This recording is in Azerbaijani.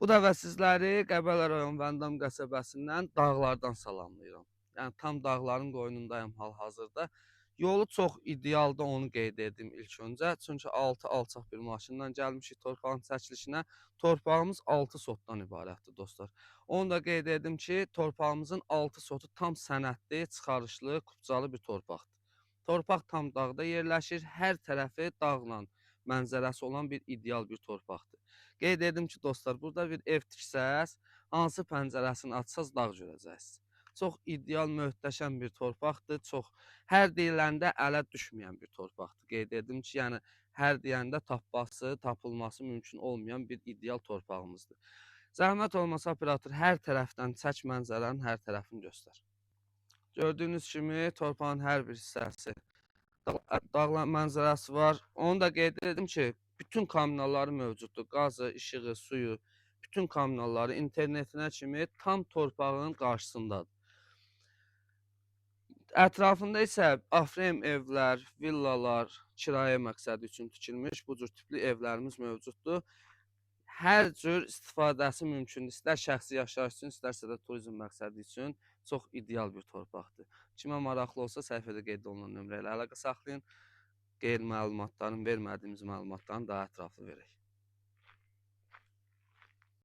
Bu dəfə sizləri Qəbələ rayon Vəndam qəsəbəsindən dağlardan salamlayıram. Yəni tam dağların qoynundayam hal-hazırda. Yolu çox idealdır, onu qeyd edim ilk öncə. Çünki 6 alçaq bir maşınla gəlmişik torpağın çəkilişinə. Torpağımız 6 sotdan ibarətdir dostlar. Onu da qeyd edim ki, torpağımızın 6 sotu tam sənədli, çıxarışlı, kupçalı bir torpaqdır. Torpaq tam dağda yerləşir, hər tərəfi dağla mənzərəsi olan bir ideal bir torpaqdır. Qeyd edim ki, dostlar, burada bir ev tiksəz, hansı pəncərəsini açsaz dağ görəcəksiniz. Çox ideal, möhtəşəm bir torpaqdır. Çox hər deyiləndə ələ düşməyən bir torpaqdır. Qeyd edim ki, yəni hər deyəndə tapması, tapılması mümkün olmayan bir ideal torpağımızdır. Zəhmət olmasa operator hər tərəfdən çək mənzərənin hər tərəfini göstər. Gördüyünüz kimi torpağın hər bir hissəsi dağla mənzərəsi var. Onu da qeyd edim ki, bütün kommunalları mövcuddur. Qazı, işığı, suyu, bütün kommunalları internetinə kimi tam torpağın qarşısındadır. Ətrafında isə afrem evlər, villalar, kirayə məqsədi üçün tikilmiş bu cür tipli evlərimiz mövcuddur. Hər cür istifadəsi mümkündür. İstər şəxsi yaşayış üçün, istərsə də turizm məqsədi üçün çox ideal bir torpaqdır. Kimə maraqlı olsa səhifədə qeyd olunan nömrə ilə əlaqə saxlayın. Qeyri-məlumatların, vermədiyimiz məlumatların daha ətraflı verək.